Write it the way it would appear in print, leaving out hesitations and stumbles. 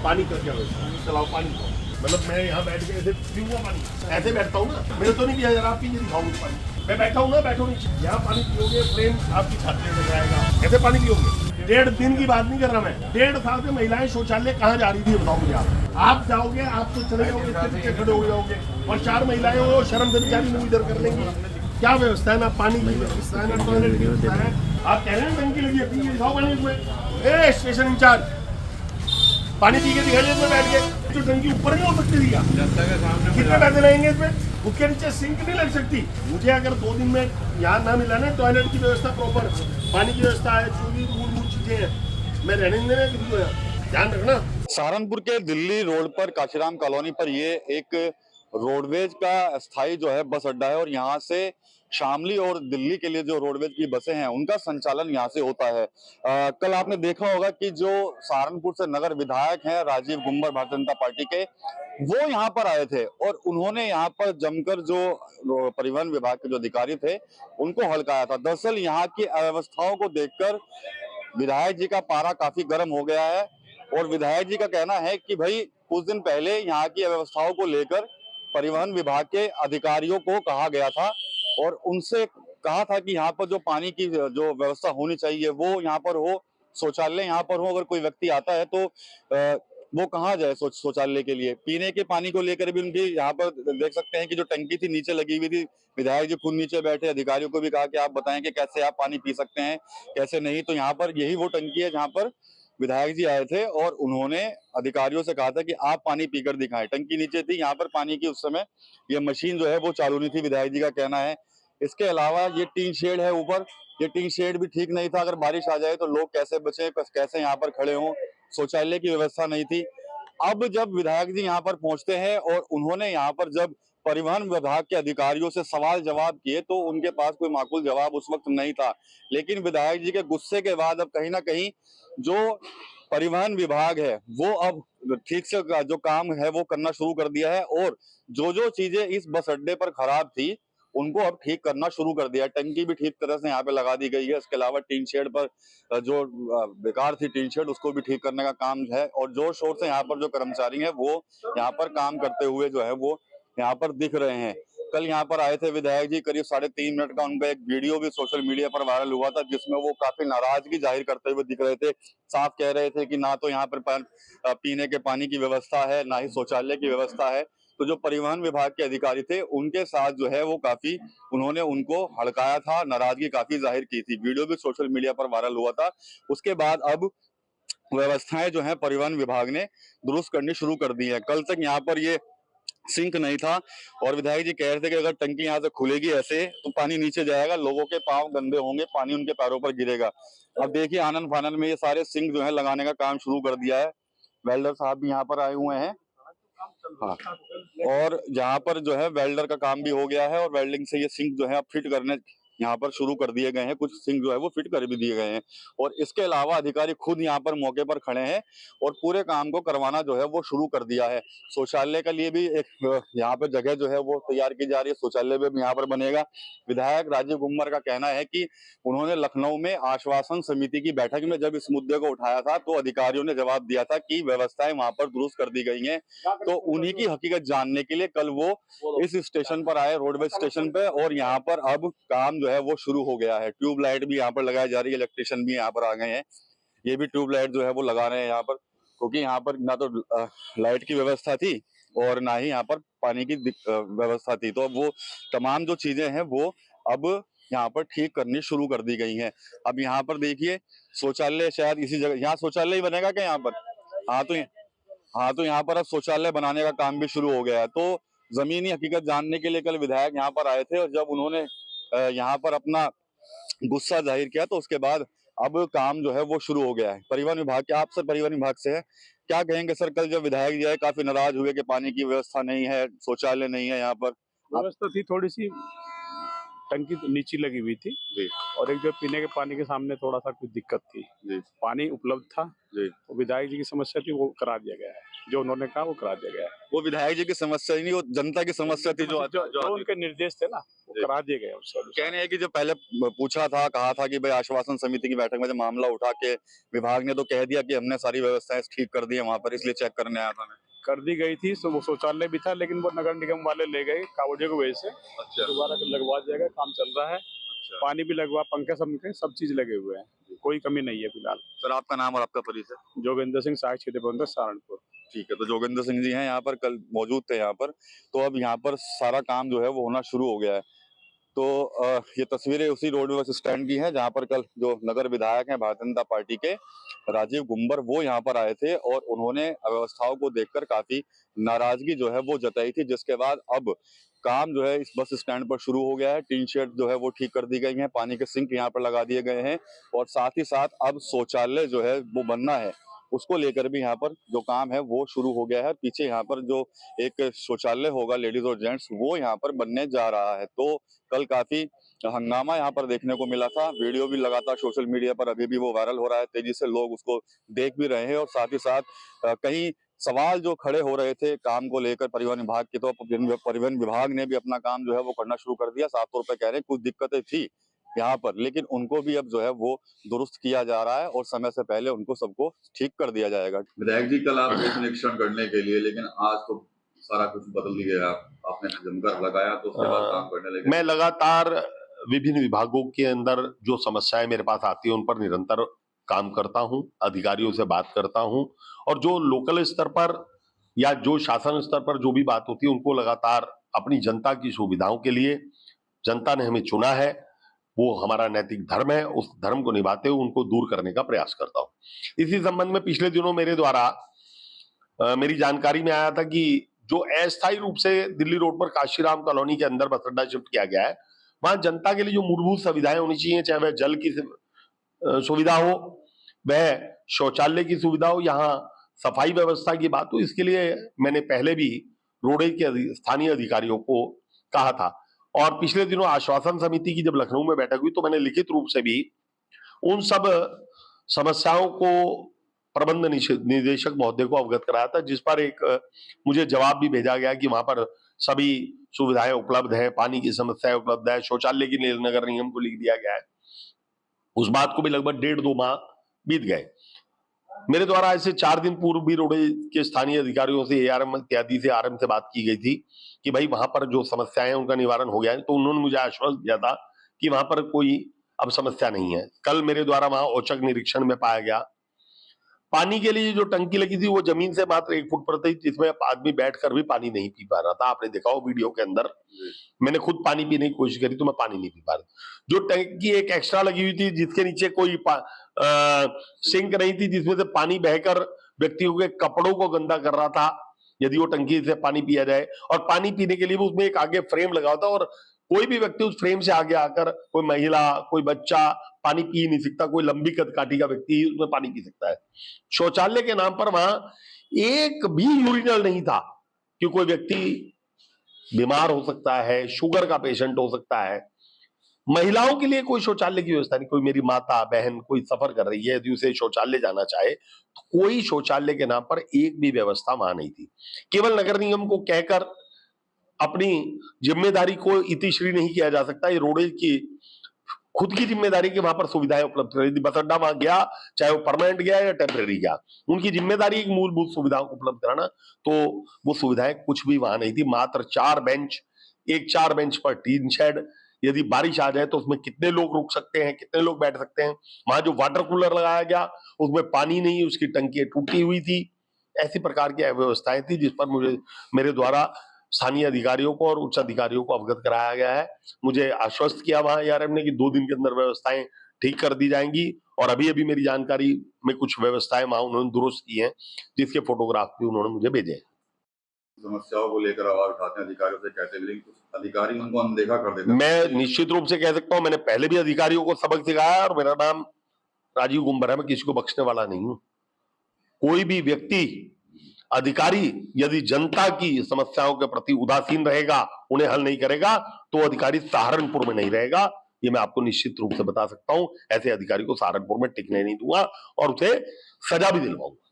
पानी का क्या व्यवस्था है? चलाओ पानी को, मतलब मैं यहाँ बैठ के ऐसे पीऊंगा पानी, ऐसे बैठता हूँ ना, मैंने तो नहीं पिया यार, आप पीजिए दिखाओ मुझे पानी। मैं बैठा हूँ ना, बैठो नहीं, यहाँ पानी पियोगे फ्रेम आपकी छाती में जाएगा, ऐसे पानी पियोगे। 1.5 दिन की बात नहीं कर रहा मैं, 1.5 साल से महिलाएं शौचालय कहाँ जा रही थी बताओ मुझे। आप जाओगे, आप तो चले जाओगे, इसके पीछे खड़े हो जाओगे, और 4 महिलाएं हो शर्म से बेचारी मुंह इधर कर लेंगी। क्या व्यवस्था है? ना पानी की व्यवस्था है, ना टॉयलेट की व्यवस्था है। आप कह रहे हैं टंकी लगी है, पी के दिखाओ पानी इसमें। ए स्टेशन इंचार्ज, पानी पी के दिखाइए इसमें बैठ के। जो टंकी ऊपर नहीं हो सकती थी क्या? कितने पैसे लगेंगे इसमें? उसके नीचे सिंक नहीं लग सकती? मुझे अगर 2 दिन में यहाँ ना मिला ना टॉयलेट की व्यवस्था प्रॉपर, पानी की व्यवस्था है, जो भी मूलभूत चीजें हैं, मैं रहने नहीं देना किसी को यहाँ, ध्यान रखना। सहारनपुर के दिल्ली रोड पर काशीराम कॉलोनी पर ये एक रोडवेज का स्थायी जो है बस अड्डा है और यहाँ से शामली और दिल्ली के लिए जो रोडवेज की बसें हैं उनका संचालन यहाँ से होता है। कल आपने देखा होगा कि जो सहारनपुर से नगर विधायक हैं राजीव गुम्बर भारतीय जनता पार्टी के, वो यहाँ पर आए थे और उन्होंने यहाँ पर जमकर जो परिवहन विभाग के जो अधिकारी थे उनको हड़काया था। दरअसल यहाँ की अव्यवस्थाओं को देखकर विधायक जी का पारा काफी गर्म हो गया है और विधायक जी का कहना है कि भाई कुछ दिन पहले यहाँ की व्यवस्थाओं को लेकर परिवहन विभाग के अधिकारियों को कहा गया था और उनसे कहा था कि यहाँ पर जो पानी की जो व्यवस्था होनी चाहिए वो यहाँ पर हो, शौचालय यहाँ पर हो। अगर कोई व्यक्ति आता है तो वो कहाँ जाए शौचालय के लिए। पीने के पानी को लेकर भी उनकी यहाँ पर देख सकते हैं कि जो टंकी थी नीचे लगी हुई थी, विधायक जी खुद नीचे बैठे, अधिकारियों को भी कहा कि आप बताएं कि कैसे आप पानी पी सकते हैं कैसे नहीं। तो यहाँ पर यही वो टंकी है जहाँ पर विधायक जी आए थे और उन्होंने अधिकारियों से कहा था कि आप पानी पीकर दिखाएं। टंकी नीचे थी, यहाँ पर पानी की उस समय ये मशीन जो है वो चालू नहीं थी, विधायक जी का कहना है। इसके अलावा ये टीन शेड है ऊपर, ये टीन शेड भी ठीक नहीं था। अगर बारिश आ जाए तो लोग कैसे बचे, कैसे यहाँ पर खड़े हों, शौचालय की व्यवस्था नहीं थी। अब जब विधायक जी यहाँ पर पहुंचते हैं और उन्होंने यहाँ पर जब परिवहन विभाग के अधिकारियों से सवाल जवाब किए तो उनके पास कोई माकूल जवाब उस वक्त नहीं था। लेकिन विधायक जी के गुस्से के बाद अब कहीं ना कहीं जो परिवहन विभाग है वो अब ठीक से जो काम है वो करना शुरू कर दिया है और जो चीजें इस बस अड्डे पर खराब थी उनको अब ठीक करना शुरू कर दिया है। टंकी भी ठीक तरह से यहाँ पे लगा दी गई है। इसके अलावा टीन शेड पर जो बेकार थी टीन शेड उसको भी ठीक करने का काम है और जोर शोर से यहाँ पर जो कर्मचारी हैं वो यहाँ पर काम करते हुए जो है वो यहाँ पर दिख रहे हैं। कल यहाँ पर आए थे विधायक जी, करीब 3.5 मिनट का उनका एक वीडियो भी सोशल मीडिया पर वायरल हुआ था जिसमें वो काफी नाराजगी जाहिर करते हुए दिख रहे थे। साफ कह रहे थे कि ना तो यहाँ पर पीने के पानी की व्यवस्था है, ना ही शौचालय की व्यवस्था है। तो जो परिवहन विभाग के अधिकारी थे उनके साथ जो है वो काफी उन्होंने उनको हड़काया था, नाराजगी काफी जाहिर की थी। वीडियो भी सोशल मीडिया पर वायरल हुआ था। उसके बाद अब व्यवस्थाएं जो है परिवहन विभाग ने दुरुस्त करनी शुरू कर दी है। कल तक यहाँ पर ये सिंक नहीं था और विधायक जी कह रहे थे कि अगर टंकी यहाँ से खुलेगी ऐसे तो पानी नीचे जाएगा, लोगों के पांव गंदे होंगे, पानी उनके पैरों पर गिरेगा। अब देखिए आनन फानन में ये सारे सिंक जो है लगाने का काम शुरू कर दिया है। वेल्डर साहब भी यहाँ पर आए हुए हैं। हाँ, और यहाँ पर जो है वेल्डर का काम भी हो गया है और वेल्डिंग से ये सिंक जो है अब फिट करने यहाँ पर शुरू कर दिए गए हैं। कुछ सिंक जो है वो फिट कर भी दिए गए हैं और इसके अलावा अधिकारी खुद यहाँ पर मौके पर खड़े हैं और पूरे काम को करवाना जो है वो शुरू कर दिया है। शौचालय के लिए भी एक यहाँ पर जगह जो है वो तैयार की जा रही है, शौचालय भी यहाँ पर बनेगा। विधायक राजीव गुम्बर का कहना है कि उन्होंने लखनऊ में आश्वासन समिति की बैठक में जब इस मुद्दे को उठाया था तो अधिकारियों ने जवाब दिया था कि व्यवस्थाएं वहां पर दुरुस्त कर दी गई हैं। तो उन्हीं की हकीकत जानने के लिए कल वो इस स्टेशन पर आए, रोडवेज स्टेशन पे, और यहाँ पर अब काम जो है वो शुरू हो गया है। ट्यूब लाइट भी यहाँ पर लगाई जा रही है, इलेक्ट्रिशियन भी यहाँ पर आ गए हैं। ये भी ट्यूब लाइट जो है वो लगा रहे हैं यहाँ पर, क्योंकि यहाँ पर ना तो लाइट की व्यवस्था थी और ना ही यहाँ पर पानी की व्यवस्था थी। तो अब वो तमाम जो चीजें हैं वो अब यहाँ पर ठीक करनी शुरू कर दी गई हैं। अब यहाँ पर देखिए शौचालय शायद इसी जगह, यहाँ शौचालय ही बनेगा क्या यहाँ पर? हाँ तो यहाँ पर अब शौचालय बनाने का काम भी शुरू हो गया है। तो जमीनी हकीकत जानने के लिए कल विधायक यहाँ पर आए थे और जब उन्होंने यहाँ पर अपना गुस्सा जाहिर किया तो उसके बाद अब काम जो है वो शुरू हो गया है। परिवहन विभाग के, आपसे परिवहन विभाग से है, क्या कहेंगे सर? कल जब विधायक जी आए काफी नाराज हुए कि पानी की व्यवस्था नहीं है, शौचालय नहीं है यहाँ पर। व्यवस्था थी थोड़ी सी, टंकी तो नीचे लगी हुई थी जी और एक जो पीने के पानी के सामने थोड़ा सा कुछ दिक्कत थी। जी पानी उपलब्ध था, जी। तो विधायक जी की समस्या थी, वो करा दिया गया है। जो उन्होंने कहा वो करा दिया गया है। वो विधायक जी की समस्या ही नहीं, वो जनता की समस्या थी जो उनके निर्देश थे ना, वो करा दिए गए उससे। कह रहे हैं कि जो पहले पूछा था, कहा था कि भाई आश्वासन समिति की बैठक में जब मामला उठा के विभाग ने तो कह दिया कि हमने सारी व्यवस्थाएं ठीक कर दी है वहां पर, इसलिए चेक करने आया था मैं। कर दी गई थी, वो शौचालय भी था, लेकिन वो नगर निगम वाले ले गए कावड़ियों की वजह से। अच्छा दोबारा लगवा दिया गया, काम चल रहा है। अच्छा। पानी भी लगवा, पंखे सब चीज लगे हुए हैं, कोई कमी नहीं है फिलहाल। सर आपका नाम और आपका परिचय? जोगिंदर सिंह, सहायक क्षेत्र प्रबंधक, सहारनपुर। ठीक है, तो जोगिंदर सिंह जी हैं यहाँ पर, कल मौजूद थे यहाँ पर। तो अब यहाँ पर सारा काम जो है वो होना शुरू हो गया है। तो ये तस्वीरें उसी रोड बस स्टैंड की हैं जहाँ पर कल जो नगर विधायक हैं भारतीय जनता पार्टी के राजीव गुम्बर, वो यहाँ पर आए थे और उन्होंने अव्यवस्थाओं को देखकर काफी नाराजगी जो है वो जताई थी, जिसके बाद अब काम जो है इस बस स्टैंड पर शुरू हो गया है। टीन शेड जो है वो ठीक कर दी गई है, पानी के सिंक यहाँ पर लगा दिए गए हैं और साथ ही साथ अब शौचालय जो है वो बनना है, उसको लेकर भी यहाँ पर जो काम है वो शुरू हो गया है। पीछे यहाँ पर जो एक शौचालय होगा लेडीज और जेंट्स, वो यहाँ पर बनने जा रहा है। तो कल काफी हंगामा यहाँ पर देखने को मिला था। वीडियो भी लगातार सोशल मीडिया पर अभी भी वो वायरल हो रहा है, तेजी से लोग उसको देख भी रहे हैं और साथ ही साथ कई सवाल जो खड़े हो रहे थे काम को लेकर परिवहन विभाग के, तो परिवहन विभाग ने भी अपना काम जो है वो करना शुरू कर दिया। साफ तौर पर कह रहे हैं कुछ दिक्कतें थी यहाँ पर, लेकिन उनको भी अब जो है वो दुरुस्त किया जा रहा है और समय से पहले उनको सबको ठीक कर दिया जाएगा। विधायक जी कल आप निरीक्षण करने के लिए, लेकिन आज तो सारा कुछ बदल दिया, आपने जमकर लगाया तो उसके बाद काम करने लगे। मैं लगातार विभिन्न विभागों के अंदर जो समस्याएं मेरे पास आती है उन पर निरंतर काम करता हूं, अधिकारियों से बात करता हूं और जो लोकल स्तर पर या जो शासन स्तर पर जो भी बात होती है उनको लगातार अपनी जनता की सुविधाओं के लिए, जनता ने हमें चुना है, वो हमारा नैतिक धर्म है, उस धर्म को निभाते हुए उनको दूर करने का प्रयास करता हूं। इसी संबंध में पिछले दिनों मेरे द्वारा मेरी जानकारी में आया था कि जो अस्थायी रूप से दिल्ली रोड पर काशीराम कॉलोनी के अंदर बस अड्डा शिफ्ट किया गया है, वहां जनता के लिए जो मूलभूत सुविधाएं होनी चाहिए, चाहे वह जल की सुविधा हो, वह शौचालय की सुविधा हो, यहाँ सफाई व्यवस्था की बात हो, इसके लिए मैंने पहले भी रोडवेज के स्थानीय अधिकारियों को कहा था। और पिछले दिनों आश्वासन समिति की जब लखनऊ में बैठक हुई तो मैंने लिखित रूप से भी उन सब समस्याओं को प्रबंध निदेशक महोदय को अवगत कराया था, जिस पर एक मुझे जवाब भी भेजा गया कि वहां पर सभी सुविधाएं उपलब्ध है, पानी की समस्या उपलब्ध है, शौचालय के लिए नगर निगम को लिख दिया गया है। उस बात को भी लगभग 1.5-2 माह बीत गए। मेरे द्वारा ऐसे 4 दिन पूर्व भी रोडवेज के स्थानीय अधिकारियों से, एआरएम इत्यादि से, आरएम से बात की गई थी कि भाई वहां पर जो समस्याएं हैं उनका निवारण हो गया है। तो उन्होंने मुझे आश्वासन दिया था कि वहां पर कोई अब समस्या नहीं है। कल मेरे द्वारा वहां औचक निरीक्षण में पाया गया, पानी के लिए जो टंकी लगी थी वो जमीन से मात्र 1 फुट पर थी, जिसमें आदमी बैठकर भी पानी नहीं पी पा रहा था। आपने देखा हो वीडियो के अंदर, मैंने खुद पानी पीने की कोशिश करी तो मैं पानी नहीं पी पा रहा। जो टंकी एक एक्स्ट्रा लगी हुई थी जिसके नीचे कोई सिंक नहीं थी, जिसमें से पानी बहकर व्यक्तियों के कपड़ों को गंदा कर रहा था, यदि वो टंकी से पानी पिया जाए, और पानी पीने के लिए भी उसमें एक आगे फ्रेम लगा होता और कोई भी व्यक्ति उस फ्रेम से आगे आकर, कोई महिला, कोई बच्चा पानी पी नहीं सकता, कोई लंबी कदकाठी का व्यक्ति उसमें पानी पी सकता है। शौचालय के नाम पर वहां एक भी यूरिनल नहीं था कि कोई व्यक्ति बीमार हो सकता है, शुगर का पेशेंट हो सकता है। महिलाओं के लिए कोई शौचालय की व्यवस्था नहीं। कोई मेरी माता बहन कोई सफर कर रही है, यदि उसे शौचालय जाना चाहे तो कोई शौचालय के नाम पर एक भी व्यवस्था वहां नहीं थी। केवल नगर निगम को कहकर अपनी जिम्मेदारी को इतिश्री नहीं किया जा सकता। ये रोडवेज की खुद की जिम्मेदारी की वहां पर सुविधाएं उपलब्ध कराई। बस अड्डा वहां गया, चाहे वो परमानेंट गया या टेम्परेरी गया, उनकी जिम्मेदारी एक मूलभूत सुविधाओं को उपलब्ध कराना। तो वो सुविधाएं कुछ भी वहां नहीं थी। मात्र 4 बेंच, एक 4 बेंच पर टीन शेड, यदि बारिश आ जाए तो उसमें कितने लोग रुक सकते हैं, कितने लोग बैठ सकते हैं। वहां जो वाटर कूलर लगाया गया उसमें पानी नहीं, उसकी टंकी टूटी हुई थी। ऐसी प्रकार की अव्यवस्थाएं थी जिस पर मुझे मेरे द्वारा स्थानीय अधिकारियों को और उच्च अधिकारियों को अवगत कराया गया है। मुझे आश्वस्त किया वहां एआरएम ने कि 2 दिन के अंदर व्यवस्थाएं ठीक कर दी जाएंगी, और अभी अभी मेरी जानकारी में कुछ व्यवस्थाएं वहां उन्होंने दुरुस्त की हैं, जिसके फोटोग्राफ भी उन्होंने मुझे भेजे। समस्याओं को लेकर आवाज उठाते हैं अधिकारियों से, कहते हैं, लेकिन कुछ अधिकारी उनको अनदेखा कर देते हैं। मैं निश्चित रूप से कह सकता हूं, मैंने पहले भी अधिकारियों को सबक सिखाया और मेरा नाम राजीव गुम्बर है, मैं किसी को बख्शने वाला नहीं हूं। कोई भी व्यक्ति अधिकारी यदि जनता की समस्याओं के प्रति उदासीन रहेगा, उन्हें हल नहीं करेगा, तो अधिकारी सहारनपुर में नहीं रहेगा। ये मैं आपको निश्चित रूप से बता सकता हूं। ऐसे अधिकारी को सहारनपुर में टिकने नहीं दूंगा और उसे सजा भी दिलवाऊंगा।